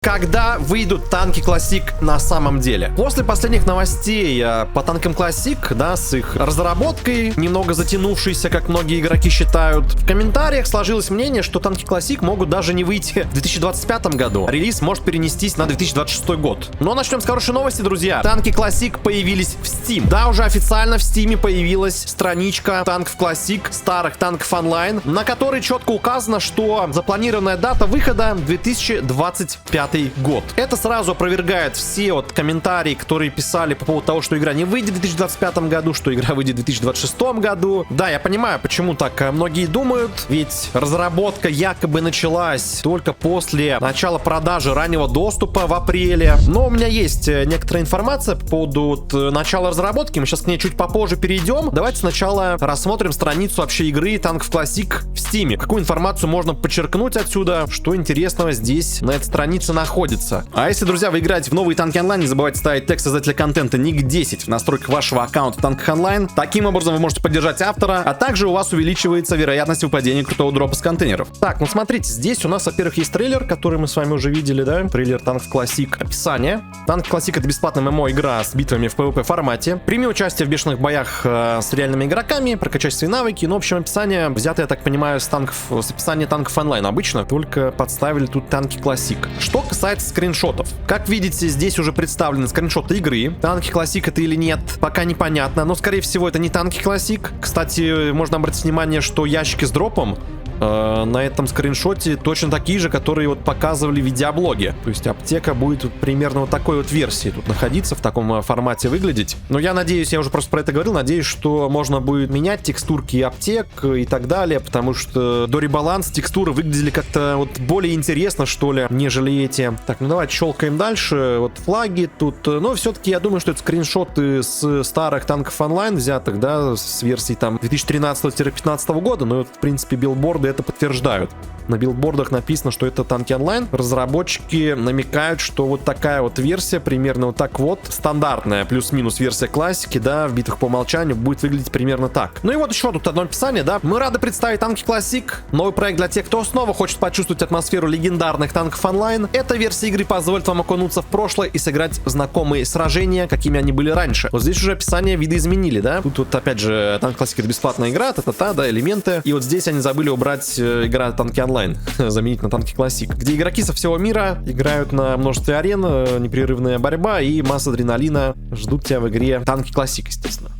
когда выйдут танки Classic на самом деле. После последних новостей по танкам Classic, да, с их разработкой, немного затянувшейся, как многие игроки считают, в комментариях сложилось мнение, что танки Classic могут даже не выйти в 2025 году. Релиз может перенестись на 2026 год. Но начнем с хорошей новости, друзья. Танки Classic появились в Steam. Да, уже официально в Steam появилась страничка танков Classic, старых танков онлайн, на которой четко указано, что запланированная дата выхода 2025 год. Это сразу опровергает все вот комментарии, которые писали по поводу того, что игра не выйдет в 2025 году, что игра выйдет в 2026 году. Да, я понимаю, почему так многие думают, ведь разработка якобы началась только после начала продажи раннего доступа в апреле. Но у меня есть некоторая информация по поводу начала разработки, мы сейчас к ней чуть попозже перейдем. Давайте сначала рассмотрим страницу вообще игры танков Classic в Steam. Какую информацию можно подчеркнуть отсюда, что интересного здесь на этой странице находится. А если, друзья, вы играете в новые танки онлайн, не забывайте ставить тег создателя контента ник 10 в настройках вашего аккаунта в танках онлайн. Таким образом вы можете поддержать автора, а также у вас увеличивается вероятность выпадения крутого дропа с контейнеров. Так, ну смотрите, здесь у нас, во-первых, есть трейлер, который мы с вами уже видели, да, трейлер танков Classic. Описание. Танк Classic — это бесплатная ММО-игра с битвами в PvP формате. Прими участие в бешеных боях с реальными игроками, прокачать свои навыки. Ну, в общем, описание взято, я так понимаю, с описания танков онлайн обычно, только подставили тут танки Classic. Что касается скриншотов. Как видите, здесь уже представлены скриншоты игры. Танки Classic это или нет, пока непонятно, но, скорее всего, это не танки Classic. Кстати, можно обратить внимание, что ящики с дропом на этом скриншоте точно такие же, которые вот показывали в видеоблоге. То есть аптека будет примерно вот такой вот версии тут находиться, в таком формате выглядеть. Но я надеюсь, я уже просто про это говорил, надеюсь, что можно будет менять текстурки аптек и так далее, потому что до ребаланс текстуры выглядели как-то вот более интересно, что ли, нежели эти. Так, ну давайте щелкаем дальше. Вот флаги тут. Но все-таки я думаю, что это скриншоты с старых танков онлайн взятых, да, с версии там 2013-2015 года. Но вот, в принципе, билборды это подтверждают. На билбордах написано, что это танки онлайн. Разработчики намекают, что вот такая вот версия, примерно вот так вот, стандартная плюс-минус версия классики, да, в битвах по умолчанию будет выглядеть примерно так. Ну и вот еще тут одно описание, да. Мы рады представить танки Classic. Новый проект для тех, кто снова хочет почувствовать атмосферу легендарных танков онлайн. Эта версия игры позволит вам окунуться в прошлое и сыграть в знакомые сражения, какими они были раньше. Вот здесь уже описание видоизменили, да. Тут вот опять же танк Classic — это бесплатная игра, та-та-та, да, элементы. И вот здесь они забыли убрать игра танки онлайн, заменить на танки Classic, где игроки со всего мира играют на множестве арен, непрерывная борьба и масса адреналина ждут тебя в игре танки Classic, естественно.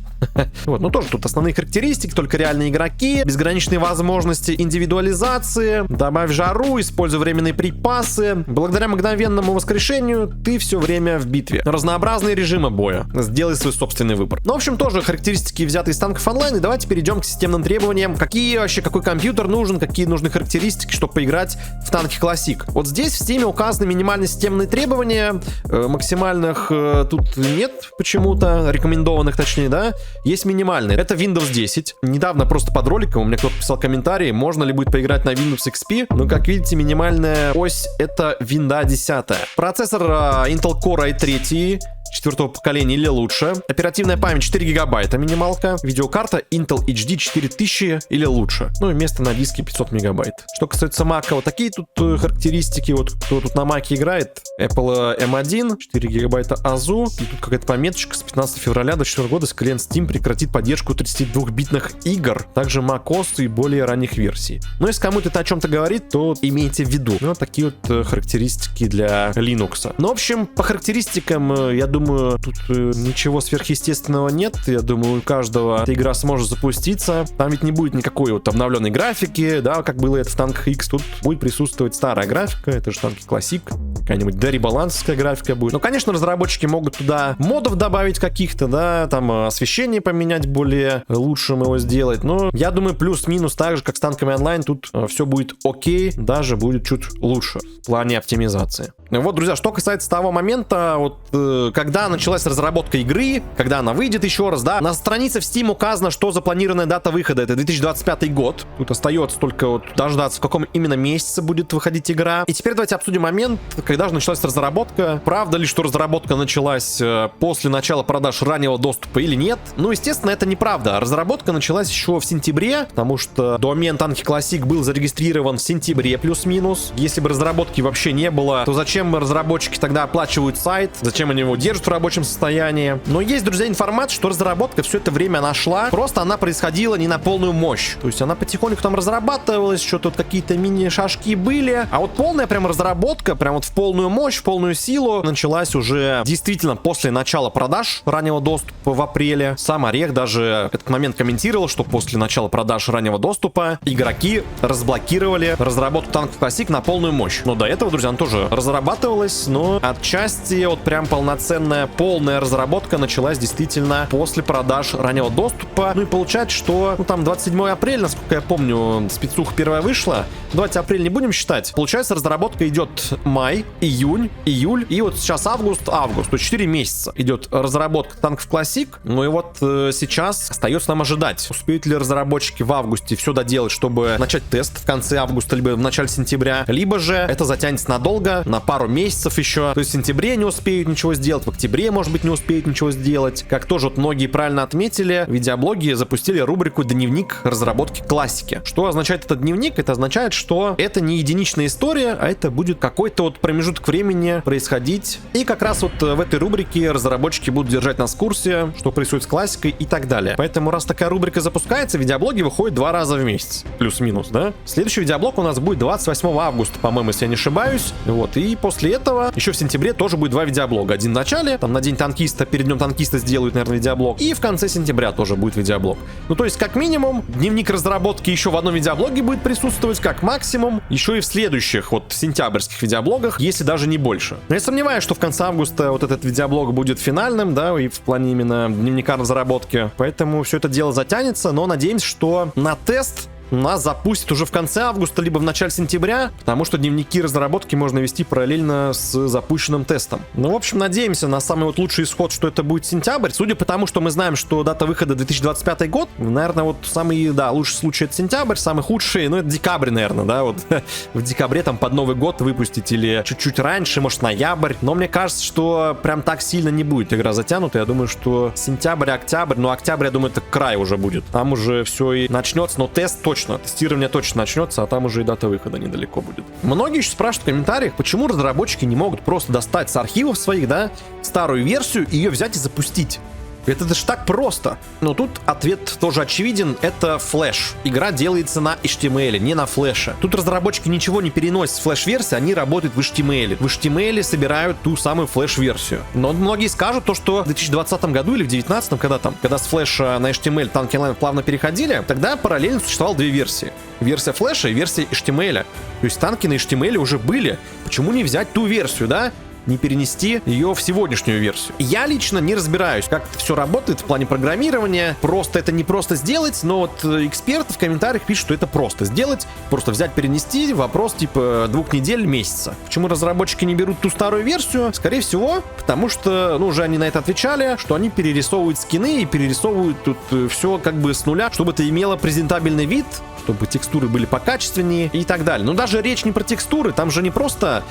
Вот, ну тоже тут основные характеристики, только реальные игроки, безграничные возможности индивидуализации, добавь жару, используй временные припасы. Благодаря мгновенному воскрешению ты все время в битве. Разнообразные режимы боя. Сделай свой собственный выбор. Ну, в общем, тоже характеристики взяты из танков онлайн. И давайте перейдем к системным требованиям. Какие вообще, какой компьютер нужен, какие нужны характеристики, чтобы поиграть в танки Classic. Вот здесь в Steam указаны минимальные системные требования. Максимальных тут нет почему-то, рекомендованных точнее, да. Есть минимальные. Это Windows 10. Недавно просто под роликом у меня кто-то писал комментарий, можно ли будет поиграть на Windows XP. Но, как видите, минимальная ось — это Windows 10. Процессор Intel Core i3 4-го поколения или лучше. Оперативная память 4 гигабайта минималка. Видеокарта Intel HD 4000 или лучше. Ну и место на диске 500 мегабайт. Что касается Mac, вот такие тут характеристики. Вот кто тут на Mac играет. Apple M1, 4 гигабайта АЗУ. И тут какая-то пометочка: с 15 февраля до 2024 года клиент Steam прекратит поддержку 32-битных игр. Также macOS и более ранних версий. Но если кому-то это о чем-то говорит, то имейте в виду. Ну, вот такие вот характеристики для Linux. Ну, в общем, по характеристикам, я думаю, тут ничего сверхъестественного нет. Я думаю, у каждого эта игра сможет запуститься. Там ведь не будет никакой вот обновленной графики, да, как было это в танках X. Тут будет присутствовать старая графика. Это же танки Classic. Какая-нибудь дерибалансовская графика будет. Ну, конечно, разработчики могут туда модов добавить каких-то, да, там освещение поменять, более лучшим его сделать. Но я думаю, плюс-минус так же, как с танками онлайн, тут все будет окей, даже будет чуть лучше в плане оптимизации. Вот, друзья, что касается того момента, вот когда началась разработка игры, когда она выйдет еще раз, да, на странице в Steam указано, что запланированная дата выхода — это 2025 год. Тут остается только вот дождаться, в каком именно месяце будет выходить игра. И теперь давайте обсудим момент, когда же началась разработка. Правда ли, что разработка началась после начала продаж раннего доступа или нет? Ну, естественно, это неправда. Разработка началась еще в сентябре, потому что домен танки Classic был зарегистрирован в сентябре плюс-минус. Если бы разработки вообще не было, то зачем зачем разработчики тогда оплачивают сайт, зачем они его держат в рабочем состоянии. Но есть, друзья, информация, что разработка все это время она шла, просто она происходила не на полную мощь. То есть она потихоньку там разрабатывалась, что тут какие-то мини-шажки были, а вот полная прям разработка, прям вот в полную мощь, в полную силу началась уже действительно после начала продаж раннего доступа в апреле. Сам Орех даже этот момент комментировал, что после начала продаж раннего доступа игроки разблокировали разработку танков Classic на полную мощь. Но до этого, друзья, она тоже разрабатывалась, но отчасти вот прям полноценная, полная разработка началась действительно после продаж раннего доступа. Ну и получается, что там 27 апреля, насколько я помню, спецуха первая вышла. Давайте апрель не будем считать. Получается, разработка идет май, июнь, июль и вот сейчас август. То есть 4 месяца идет разработка танков Classic. Ну и вот сейчас остается нам ожидать, успеют ли разработчики в августе все доделать, чтобы начать тест в конце августа, либо в начале сентября, либо же это затянется надолго, на пару месяцев еще. То есть в сентябре не успеют ничего сделать, в октябре, может быть, не успеют ничего сделать. Как тоже вот многие правильно отметили, в видеоблоге запустили рубрику «Дневник разработки классики». Что означает этот дневник? Это означает, что это не единичная история, а это будет какой-то вот промежуток времени происходить. И как раз вот в этой рубрике разработчики будут держать нас в курсе, что происходит с классикой и так далее. Поэтому раз такая рубрика запускается, видеоблоги выходят 2 раза в месяц. Плюс-минус, да? Следующий видеоблог у нас будет 28 августа, по-моему, если я не ошибаюсь. Вот. И после этого еще в сентябре тоже будет 2 видеоблога. Один в начале, там на день танкиста, перед днем танкиста сделают, наверное, видеоблог. И в конце сентября тоже будет видеоблог. Ну, то есть, как минимум, дневник разработки еще в одном видеоблоге будет присутствовать, как максимум, еще и в следующих, вот, сентябрьских видеоблогах, если даже не больше. Но я сомневаюсь, что в конце августа вот этот видеоблог будет финальным, да, и в плане именно дневника разработки. Поэтому все это дело затянется, но надеемся, что на тест нас запустят уже в конце августа, либо в начале сентября, потому что дневники разработки можно вести параллельно с запущенным тестом. Ну, в общем, надеемся на самый вот лучший исход, что это будет сентябрь. Судя по тому, что мы знаем, что дата выхода 2025 год, наверное, вот самый, да, лучший случай это сентябрь, самый худший, ну, это декабрь, наверное, да, вот в декабре там под Новый год выпустить или чуть-чуть раньше, может, ноябрь. Но мне кажется, что прям так сильно не будет игра затянута. Я думаю, что сентябрь, октябрь, ну, октябрь, я думаю, это край уже будет. Там уже все и начнется, но тест точно. Тестирование точно начнется, а там уже и дата выхода недалеко будет. Многие еще спрашивают в комментариях, почему разработчики не могут просто достать с архивов своих, да, старую версию и ее взять и запустить. Это же так просто. Но тут ответ тоже очевиден. Это флеш. Игра делается на HTML, не на флеше. Тут разработчики ничего не переносят с флеш-версии, они работают в HTML. В HTML собирают ту самую флеш-версию. Но многие скажут то, что в 2020 году или в 2019, когда с флеша на HTML танки онлайн плавно переходили, тогда параллельно существовало 2 версии. Версия флеша и версия HTML. То есть танки на HTML уже были. Почему не взять ту версию, да? Не перенести ее в сегодняшнюю версию. Я лично не разбираюсь, как это все работает в плане программирования. Просто это не просто сделать, но вот эксперты в комментариях пишут, что это просто сделать. Просто взять, перенести, вопрос типа 2 недель, месяца. Почему разработчики не берут ту старую версию? Скорее всего, потому что, ну, уже они на это отвечали, что они перерисовывают скины и перерисовывают тут все как бы с нуля, чтобы это имело презентабельный вид, чтобы текстуры были покачественнее и так далее. Но даже речь не про текстуры, там же не просто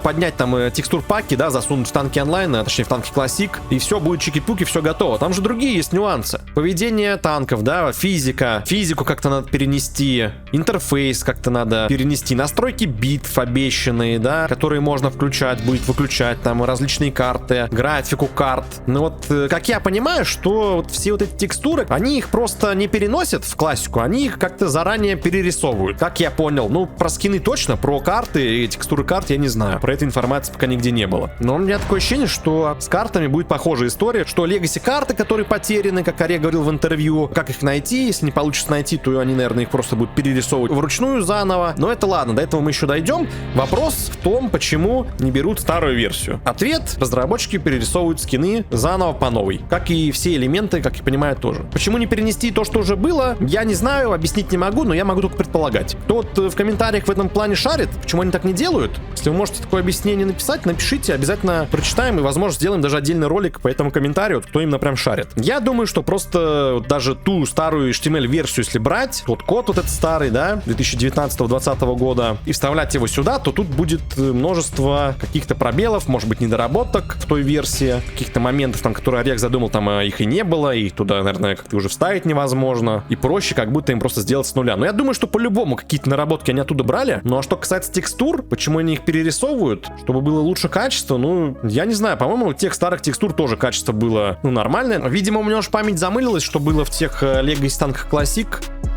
поднять там текстур-паки, да, засунуть в танки онлайн, точнее в танки Classic, и все будет чики-пуки, все готово. Там же другие есть нюансы. Поведение танков, да, физику как-то надо перенести, интерфейс как-то надо перенести, настройки битв обещанные, да, которые можно включать, будет выключать, там различные карты, графику карт. Ну вот, как я понимаю, что вот все вот эти текстуры, они их просто не переносят в классику, они их как-то заранее перерисовывают. Как я понял, ну, про скины точно, про карты и текстуры карт я не знаю. Про эту информацию пока нигде не было. Но у меня такое ощущение, что с картами будет похожая история, что легаси карты, которые потеряны, как Орех говорил в интервью, как их найти, если не получится найти, то они, наверное, их просто будут перерисовывать вручную заново. Но это ладно, до этого мы еще дойдем. Вопрос в том, почему не берут старую версию. Ответ: разработчики перерисовывают скины заново по новой. Как и все элементы, как я понимаю, тоже. Почему не перенести то, что уже было, я не знаю, объяснить не могу, но я могу только предполагать. Кто вот в комментариях в этом плане шарит, почему они так не делают? Если вы можете такое объяснение написать, напишите, обязательно прочитаем и, возможно, сделаем даже отдельный ролик по этому комментарию, вот, кто именно прям шарит. Я думаю, что просто вот даже ту старую HTML-версию, если брать, вот код вот этот старый, да, 2019-2020 года, и вставлять его сюда, то тут будет множество каких-то пробелов, может быть, недоработок в той версии, каких-то моментов, там, которые Орех задумал, там их и не было, и туда, наверное, как-то уже вставить невозможно, и проще как будто им просто сделать с нуля. Но я думаю, что по-любому какие-то наработки они оттуда брали. Ну а что касается текстур, почему они их перерисовывают, чтобы было лучше качество, ну, я не знаю. По-моему, у тех старых текстур тоже качество было, ну, нормальное. Видимо, у меня уж память замылилась, что было в тех Legacy танках Classic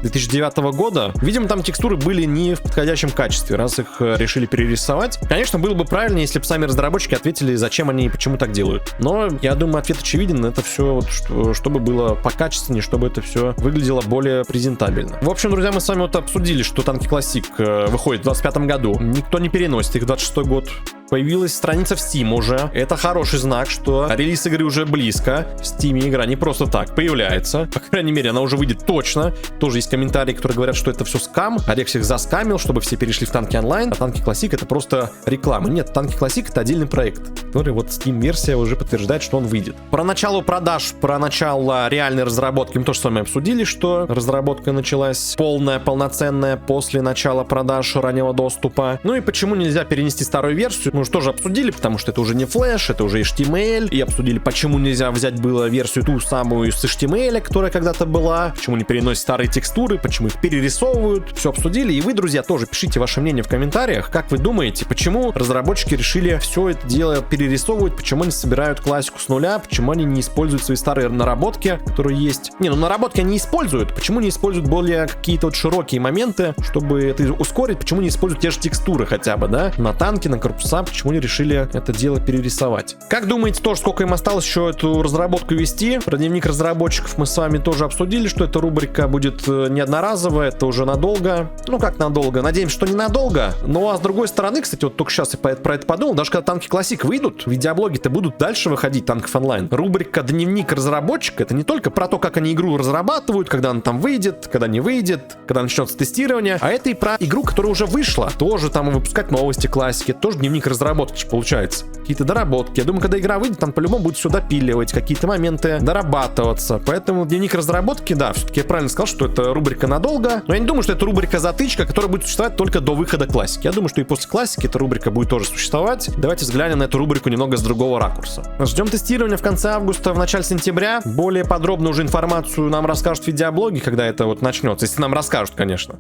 2009 года. Видимо, там текстуры были не в подходящем качестве, раз их решили перерисовать. Конечно, было бы правильно, если бы сами разработчики ответили, зачем они и почему так делают. Но я думаю, ответ очевиден. Это все, вот, чтобы было покачественнее, чтобы это все выглядело более презентабельно. В общем, друзья, мы с вами вот обсудили, что танки Classic выходят в 2025 году. Никто не переносит их в 2026 год. Появилась страница в Steam уже. Это хороший знак, что релиз игры уже близко. В Steam игра не просто так появляется. По крайней мере, она уже выйдет точно. Тоже есть комментарии, которые говорят, что это все скам. Орех всех заскамил, чтобы все перешли в танки онлайн. А танки Classic это просто реклама. Нет, танки Classic это отдельный проект, который вот Steam-версия уже подтверждает, что он выйдет. Про начало продаж, про начало реальной разработки мы тоже с вами обсудили, что разработка началась полная, полноценная после начала продаж раннего доступа. Ну и почему нельзя перенести старую версию? Мы уже тоже обсудили, потому что это уже не флеш, это уже HTML. И обсудили, почему нельзя взять было версию ту самую с HTML, которая когда-то была. Почему не переносят старые текстуры, почему их перерисовывают. Все обсудили. И вы, друзья, тоже пишите ваше мнение в комментариях. Как вы думаете, почему разработчики решили все это дело перерисовывать? Почему они собирают классику с нуля? Почему они не используют свои старые наработки, которые есть? Не, ну наработки они используют. Почему не используют более какие-то вот широкие моменты, чтобы это ускорить? Почему не используют те же текстуры хотя бы, да? На танки, на корпуса. Почему не решили это дело перерисовать? Как думаете, тоже сколько им осталось еще эту разработку вести? Про дневник разработчиков мы с вами тоже обсудили, что эта рубрика будет не одноразовая, это уже надолго. Ну как надолго? Надеемся, что ненадолго. Ну а с другой стороны, кстати, вот только сейчас я про это подумал, даже когда танки Classic выйдут, видеоблоги-то будут дальше выходить, танков онлайн. Рубрика «Дневник разработчика» — это не только про то, как они игру разрабатывают, когда она там выйдет, когда не выйдет, когда начнется тестирование, а это и про игру, которая уже вышла. Тоже там выпускать новости классики, это тоже дневник разработки получается. Какие-то доработки. Я думаю, когда игра выйдет, там по-любому будет все допиливать, какие-то моменты дорабатываться. Поэтому дневник разработки, да, все-таки я правильно сказал, что это рубрика надолго. Но я не думаю, что это рубрика-затычка, которая будет существовать только до выхода классики. Я думаю, что и после классики эта рубрика будет тоже существовать. Давайте взглянем на эту рубрику немного с другого ракурса. Ждем тестирования в конце августа, в начале сентября. Более подробно уже информацию нам расскажут в видеоблоге, когда это вот начнется. Если нам расскажут, конечно.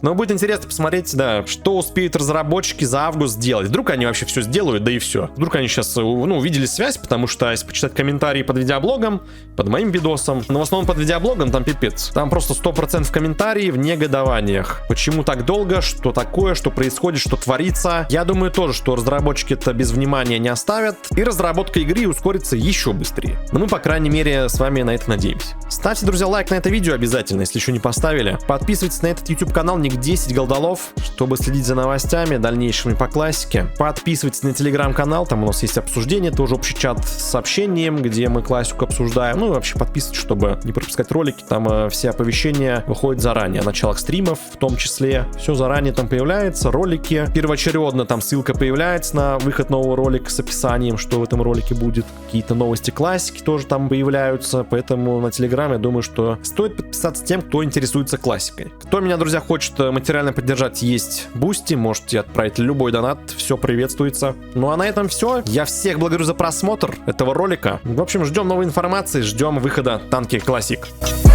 Но будет интересно посмотреть, да, что успеют разработчики за август сделать. Вдруг они вообще все сделают, да и все. Вдруг они сейчас, ну, увидели связь, потому что, если почитать комментарии под видеоблогом, под моим видосом, но в основном под видеоблогом, там пипец. Там просто 100% комментарии в негодованиях. Почему так долго, что такое, что происходит, что творится. Я думаю тоже, что разработчики это без внимания не оставят, и разработка игры ускорится еще быстрее. Но мы, по крайней мере, с вами на это надеемся. Ставьте, друзья, лайк на это видео обязательно, если еще не поставили. Подписывайтесь на этот YouTube канал Ник 10 Голдолов, чтобы следить за новостями дальнейшими по классике. Подписывайтесь на телеграм-канал, там у нас есть обсуждение, тоже общий чат с сообщением, где мы классику обсуждаем. Ну и вообще подписывайтесь, чтобы не пропускать ролики, там все оповещения выходят заранее, о началах стримов в том числе. Все заранее там появляется, ролики. Первоочередно там ссылка появляется на выход нового ролика с описанием, что в этом ролике будет. Какие-то новости классики тоже там появляются, поэтому на телеграм я думаю, что стоит подписаться тем, кто интересуется классикой. Кто меня, друзья, хочет материально поддержать, есть Boosty, можете отправить любой донат, все приветствуется. Ну а на этом все. Я всех благодарю за просмотр этого ролика. В общем, ждем новой информации, ждем выхода танки Classic.